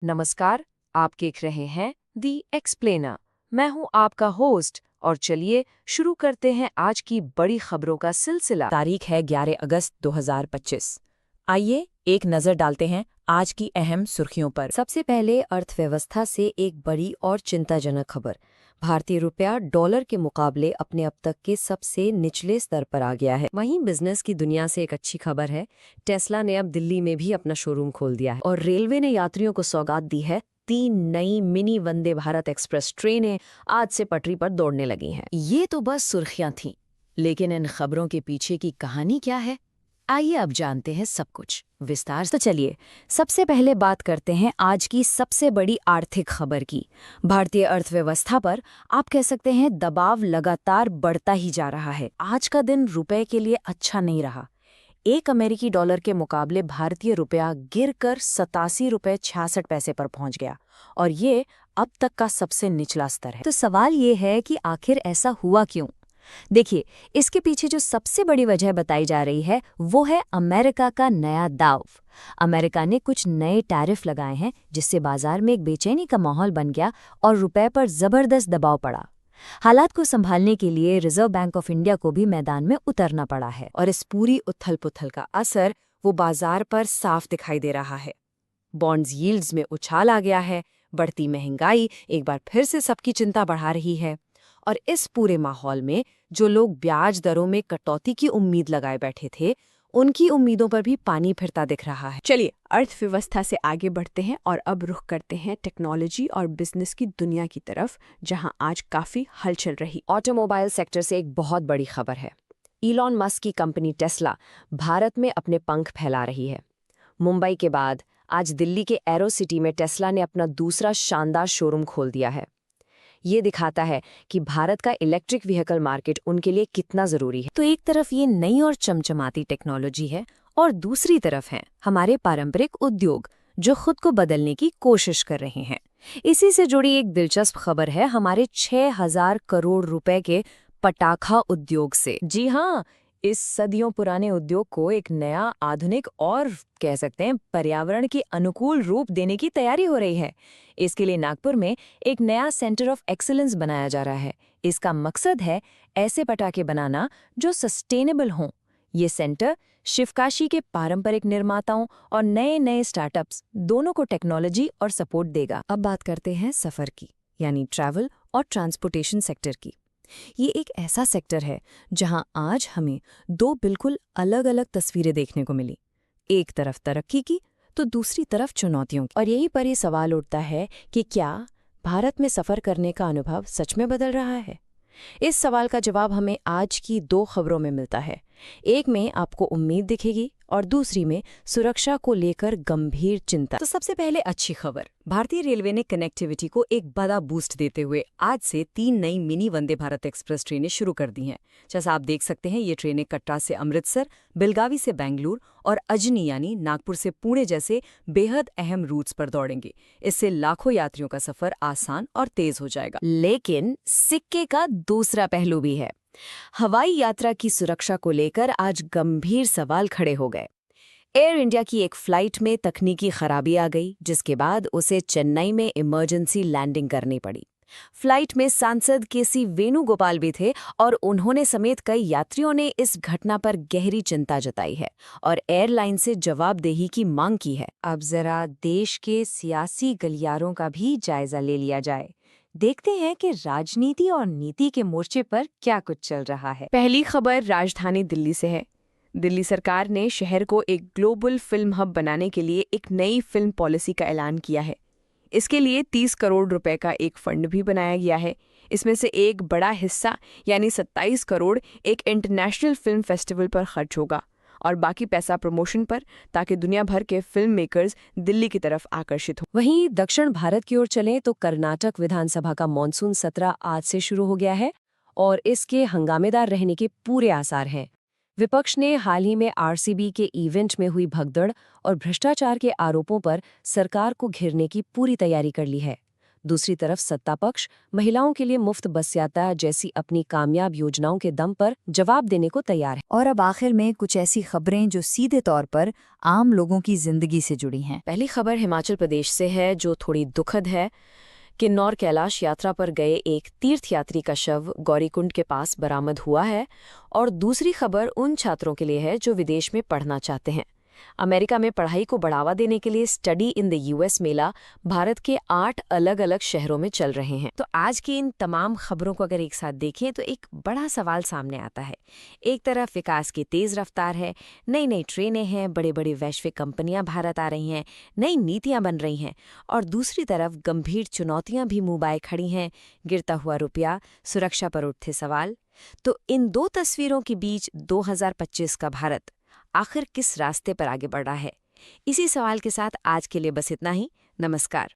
नमस्कार, आप देख रहे हैं दी एक्सप्लेनर। मैं हूं आपका होस्ट और चलिए शुरू करते हैं आज की बड़ी खबरों का सिलसिला। तारीख है 11 अगस्त 2025। आइए एक नज़र डालते हैं आज की अहम सुर्खियों पर। सबसे पहले अर्थव्यवस्था से एक बड़ी और चिंताजनक खबर। भारतीय रुपया डॉलर के मुकाबले अपने अब तक के सबसे निचले स्तर पर आ गया है। वहीं बिजनेस की दुनिया से एक अच्छी खबर है। टेस्ला ने अब दिल्ली में भी अपना शोरूम खोल दिया है और रेलवे ने यात्रियों को सौगात दी है। 3 नई मिनी वंदे भारत एक्सप्रेस ट्रेनें आज से पटरी पर दौड़ने लगी हैं। ये तो बस सुर्खियां थीं, लेकिन इन खबरों के पीछे की कहानी क्या है? आइए अब जानते हैं सब कुछ विस्तार से। तो चलिए सबसे पहले बात करते हैं आज की सबसे बड़ी आर्थिक खबर की। भारतीय अर्थव्यवस्था पर आप कह सकते हैं दबाव लगातार बढ़ता ही जा रहा है। आज का दिन रुपए के लिए अच्छा नहीं रहा। एक अमेरिकी डॉलर के मुकाबले भारतीय रुपया गिरकर 87 रुपये 66 पैसे पर पहुंच गया और ये अब तक का सबसे निचला स्तर है। तो सवाल ये है कि आखिर ऐसा हुआ क्यों? देखिए, इसके पीछे जो सबसे बड़ी वजह बताई जा रही है वो है अमेरिका का नया दाव। अमेरिका ने कुछ नए टैरिफ लगाए हैं जिससे बाजार में एक बेचैनी का माहौल बन गया और रुपए पर जबरदस्त दबाव पड़ा। हालात को संभालने के लिए रिजर्व बैंक ऑफ इंडिया को भी मैदान में उतरना पड़ा है और इस पूरी उथल-पुथल का असर वो बाजार पर साफ दिखाई दे रहा है। बॉन्ड्स यील्ड्स में उछाल आ गया है। बढ़ती महंगाई एक बार फिर से सबकी चिंता बढ़ा रही है और इस पूरे माहौल में जो लोग ब्याज दरों में कटौती की उम्मीद लगाए बैठे थे, उनकी उम्मीदों पर भी पानी फिरता दिख रहा है। चलिए अर्थव्यवस्था से आगे बढ़ते हैं और अब रुख करते हैं टेक्नोलॉजी और बिजनेस की दुनिया की तरफ, जहां आज काफी हलचल रही। ऑटोमोबाइल सेक्टर से एक बहुत बड़ी खबर है। इलॉन मस्क की कंपनी टेस्ला भारत में अपने पंख फैला रही है। मुंबई के बाद आज दिल्ली के एरो सिटी में टेस्ला ने अपना दूसरा शानदार शोरूम खोल दिया है। ये दिखाता है कि भारत का इलेक्ट्रिक व्हीकल मार्केट उनके लिए कितना जरूरी है। तो एक तरफ ये नई और चमचमाती टेक्नोलॉजी है और दूसरी तरफ हैं हमारे पारंपरिक उद्योग जो खुद को बदलने की कोशिश कर रहे हैं। इसी से जुड़ी एक दिलचस्प खबर है हमारे 6,000 करोड़ रुपए के पटाखा उद्योग से। जी हाँ, इस सदियों पुराने उद्योग को एक नया, आधुनिक और कह सकते हैं पर्यावरण के अनुकूल रूप देने की तैयारी हो रही है। इसके लिए नागपुर में एक नया सेंटर ऑफ एक्सीलेंस बनाया जा रहा है। इसका मकसद है ऐसे पटाखे बनाना जो सस्टेनेबल हों। ये सेंटर शिवकाशी के पारंपरिक निर्माताओं और नए नए स्टार्टअप्स दोनों को टेक्नोलॉजी और सपोर्ट देगा। अब बात करते हैं सफ़र की, यानी ट्रैवल और ट्रांसपोर्टेशन सेक्टर की। ये एक ऐसा सेक्टर है जहां आज हमें दो बिल्कुल अलग अलग तस्वीरें देखने को मिली। एक तरफ तरक्की की तो दूसरी तरफ चुनौतियों की। और यहीं पर ये सवाल उठता है कि क्या भारत में सफ़र करने का अनुभव सच में बदल रहा है? इस सवाल का जवाब हमें आज की 2 खबरों में मिलता है। एक में आपको उम्मीद दिखेगी और दूसरी में सुरक्षा को लेकर गंभीर चिंता। तो सबसे पहले अच्छी खबर, भारतीय रेलवे ने कनेक्टिविटी को एक बड़ा बूस्ट देते हुए आज से 3 नई मिनी वंदे भारत एक्सप्रेस ट्रेनें शुरू कर दी हैं। जैसा आप देख सकते हैं, ये ट्रेनें कटरा से अमृतसर, बेलगावी से बेंगलुरु और अजनी यानी नागपुर से पुणे जैसे बेहद अहम रूट्स पर दौड़ेंगे। इससे लाखों यात्रियों का सफर आसान और तेज हो जाएगा। लेकिन सिक्के का दूसरा पहलू भी है। हवाई यात्रा की सुरक्षा को लेकर आज गंभीर सवाल खड़े हो गए। एयर इंडिया की एक फ्लाइट में तकनीकी खराबी आ गई, जिसके बाद उसे चेन्नई में इमरजेंसी लैंडिंग करनी पड़ी। फ्लाइट में सांसद केसी वेणुगोपाल भी थे और उन्होंने समेत कई यात्रियों ने इस घटना पर गहरी चिंता जताई है और एयरलाइन से जवाबदेही की मांग की है। अब जरा देश के सियासी गलियारों का भी जायजा ले लिया जाए। देखते हैं कि राजनीति और नीति के मोर्चे पर क्या कुछ चल रहा है। पहली खबर राजधानी दिल्ली से है। दिल्ली सरकार ने शहर को एक ग्लोबल फिल्म हब बनाने के लिए एक नई फिल्म पॉलिसी का ऐलान किया है। इसके लिए 30 करोड़ रुपए का एक फंड भी बनाया गया है। इसमें से एक बड़ा हिस्सा यानी 27 करोड़ एक इंटरनेशनल फिल्म फेस्टिवल पर खर्च होगा और बाकी पैसा प्रमोशन पर, ताकि दुनिया भर के फिल्म मेकर्स दिल्ली की तरफ आकर्षित हों। वहीं दक्षिण भारत की ओर चलें तो कर्नाटक विधानसभा का मॉनसून सत्र आज से शुरू हो गया है और इसके हंगामेदार रहने के पूरे आसार हैं। विपक्ष ने हाल ही में आरसीबी के इवेंट में हुई भगदड़ और भ्रष्टाचार के आरोपों पर सरकार को घेरने की पूरी तैयारी कर ली है। दूसरी तरफ सत्ता पक्ष महिलाओं के लिए मुफ्त बस यात्रा जैसी अपनी कामयाब योजनाओं के दम पर जवाब देने को तैयार है। और अब आखिर में कुछ ऐसी खबरें जो सीधे तौर पर आम लोगों की जिंदगी से जुड़ी हैं। पहली खबर हिमाचल प्रदेश से है, जो थोड़ी दुखद है। किन्नौर कैलाश यात्रा पर गए एक तीर्थयात्री का शव गौरीकुंड के पास बरामद हुआ है। और दूसरी खबर उन छात्रों के लिए है जो विदेश में पढ़ना चाहते हैं। अमेरिका में पढ़ाई को बढ़ावा देने के लिए स्टडी इन द यूएस मेला भारत के 8 अलग अलग शहरों में चल रहे हैं। तो आज की इन तमाम खबरों को अगर एक साथ देखें तो एक बड़ा सवाल सामने आता है। एक तरफ विकास की तेज रफ्तार है, नई नई ट्रेनें हैं, बड़े बड़े वैश्विक कंपनियां भारत आ रही हैं, नई नीतियां बन रही हैं, और दूसरी तरफ गंभीर चुनौतियां भी मुंह बाए खड़ी हैं, गिरता हुआ रुपया, सुरक्षा पर उठते सवाल। तो इन दो तस्वीरों के बीच 2025 का भारत आखिर किस रास्ते पर आगे बढ़ रहा है? इसी सवाल के साथ आज के लिए बस इतना ही। नमस्कार।